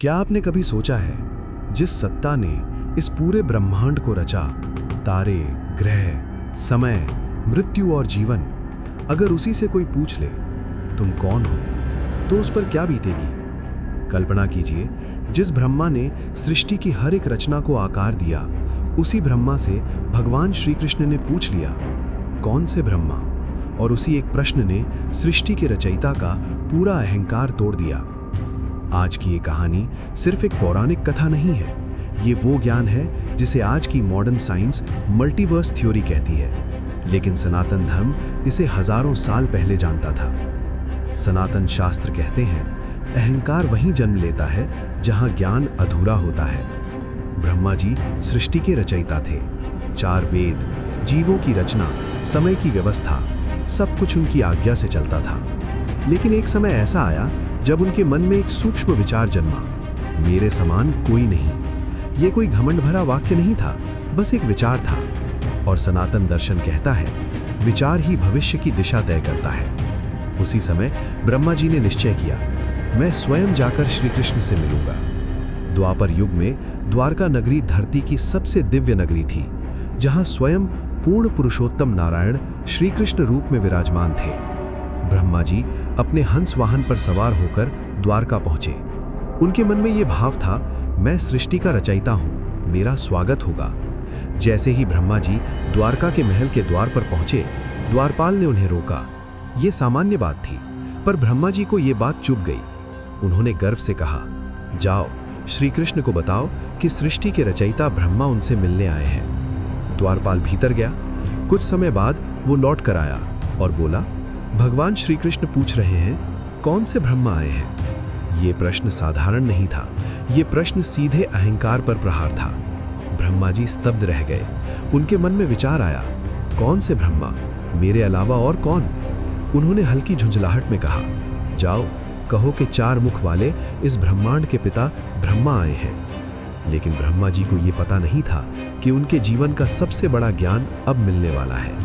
क्या आपने कभी सोचा है, जिस सत्ता ने इस पूरे ब्रह्मांड को रचा, तारे, ग्रह, समय, मृत्यु और जीवन, अगर उसी से कोई पूछ ले तुम कौन हो, तो उस पर क्या बीतेगी? कल्पना कीजिए, जिस ब्रह्मा ने सृष्टि की हर एक रचना को आकार दिया, उसी ब्रह्मा से भगवान श्री कृष्ण ने पूछ लिया, कौन से ब्रह्मा? और उसी एक प्रश्न ने सृष्टि के रचयिता का पूरा अहंकार तोड़ दिया। आज की ये कहानी सिर्फ एक पौराणिक कथा नहीं है, ये वो ज्ञान है जिसे आज की मॉडर्न साइंस मल्टीवर्स थ्योरी कहती है, लेकिन सनातन धर्म इसे हजारों साल पहले जानता था। सनातन शास्त्र कहते हैं, अहंकार वहीं जन्म लेता है जहां ज्ञान अधूरा होता है। ब्रह्मा जी सृष्टि के रचयिता थे। 4 वेद, जीवों की रचना, समय की व्यवस्था, सब कुछ उनकी आज्ञा से चलता था। लेकिन एक समय ऐसा आया जब उनके मन में एक सूक्ष्म विचार जन्मा, मेरे समान कोई नहीं। ये कोई घमंड भरा वाक्य नहीं था, बस एक विचार था। और सनातन दर्शन कहता है, विचार ही भविष्य की दिशा तय करता है। उसी समय ब्रह्मा जी ने निश्चय किया, मैं स्वयं जाकर श्री कृष्ण से मिलूंगा। द्वापर युग में द्वारका नगरी धरती की सबसे दिव्य नगरी थी, जहां स्वयं पूर्ण पुरुषोत्तम नारायण श्री कृष्ण रूप में विराजमान थे। ब्रह्मा जी अपने हंस वाहन पर सवार होकर द्वारका पहुंचे। उनके मन में यह भाव था, मैं सृष्टि का रचयिता हूं, मेरा स्वागत होगा। जैसे ही ब्रह्मा जी द्वारका के महल के द्वार पर पहुंचे, द्वारपाल ने उन्हें रोका। यह सामान्य बात थी, पर ब्रह्मा जी को यह बात चुभ गई। उन्होंने गर्व से कहा, जाओ श्री कृष्ण को बताओ कि सृष्टि के रचयिता ब्रह्मा उनसे मिलने आए हैं। द्वारपाल भीतर गया। कुछ समय बाद वो लौट कर आया और बोला, भगवान श्री कृष्ण पूछ रहे हैं, कौन से ब्रह्मा आए हैं? ये प्रश्न साधारण नहीं था, ये प्रश्न सीधे अहंकार पर प्रहार था। ब्रह्मा जी स्तब्ध रह गए। उनके मन में विचार आया, कौन से ब्रह्मा, मेरे अलावा और कौन? उन्होंने हल्की झुंझलाहट में कहा, जाओ कहो कि 4 मुख वाले इस ब्रह्मांड के पिता ब्रह्मा आए हैं। लेकिन ब्रह्मा जी को यह पता नहीं था कि उनके जीवन का सबसे बड़ा ज्ञान अब मिलने वाला है।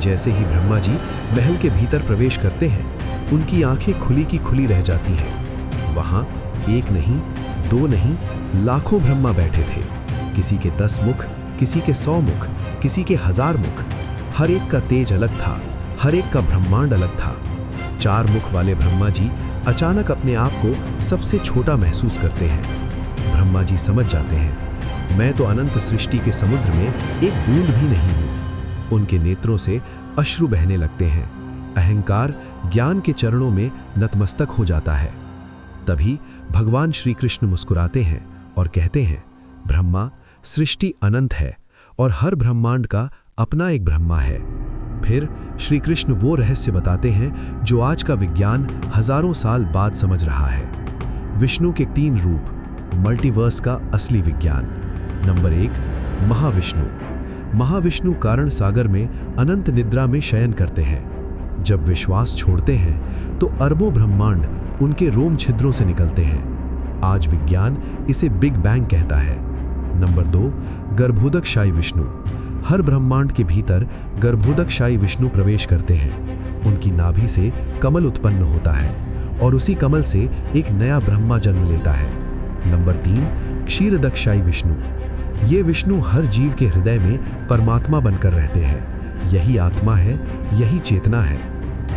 जैसे ही ब्रह्मा जी महल के भीतर प्रवेश करते हैं, उनकी आंखें खुली की खुली रह जाती हैं। वहां 1 नहीं, 2 नहीं, लाखों ब्रह्मा बैठे थे। किसी के 10 मुख, किसी के 100 मुख, किसी के 1000 मुख। हर एक का तेज अलग था, हर एक का ब्रह्मांड अलग था। 4 मुख वाले ब्रह्मा जी अचानक अपने आप को सबसे छोटा महसूस करते हैं। ब्रह्मा जी समझ जाते हैं, मैं तो अनंत सृष्टि के समुद्र में एक बूंद भी नहीं हूं। उनके नेत्रों से अश्रु बहने लगते हैं। अहंकार ज्ञान के चरणों में नतमस्तक हो जाता है। तभी भगवान श्री कृष्ण मुस्कुराते हैं और कहते हैं, ब्रह्मा, सृष्टि अनंत है और हर ब्रह्मांड का अपना एक ब्रह्मा है। फिर श्री कृष्ण वो रहस्य बताते हैं जो आज का विज्ञान हजारों साल बाद समझ रहा है। विष्णु के 3 रूप, मल्टीवर्स का असली विज्ञान। नंबर 1, महाविष्णु। महाविष्णु कारण सागर में अनंत निद्रा में शयन करते हैं। जब विश्वास छोड़ते हैं तो अरबों ब्रह्मांड उनके रोम छिद्रों से निकलते हैं। आज विज्ञान इसे बिग बैंग कहता है। नंबर 2, गर्भोदकशायी विष्णु। हर ब्रह्मांड के भीतर गर्भोदकशायी विष्णु प्रवेश करते हैं। उनकी नाभि से कमल उत्पन्न होता है और उसी कमल से एक नया ब्रह्मा जन्म लेता है। नंबर 3, क्षीरदकशायी विष्णु। ये विष्णु हर जीव के हृदय में परमात्मा बनकर रहते हैं। यही आत्मा है, यही चेतना है।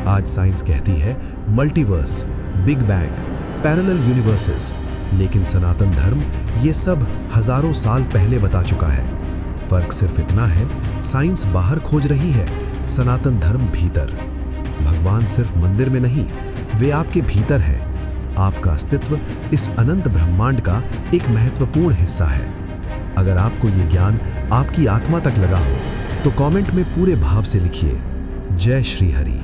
आज साइंस कहती है multiverse, big bang, parallel universes, लेकिन सनातन धर्म ये सब हजारों साल पहले बता चुका है। फर्क सिर्फ इतना है, साइंस बाहर खोज रही है, सनातन धर्म भीतर। भगवान सिर्फ मंदिर में नहीं, वे आपके भीतर हैं। आपका अस्तित्व इस अनंत ब्रह्मांड का एक महत्वपूर्ण हिस्सा है। अगर आपको ये ज्ञान आपकी आत्मा तक लगा हो तो कमेंट में पूरे भाव से लिखिए, जय श्री हरि।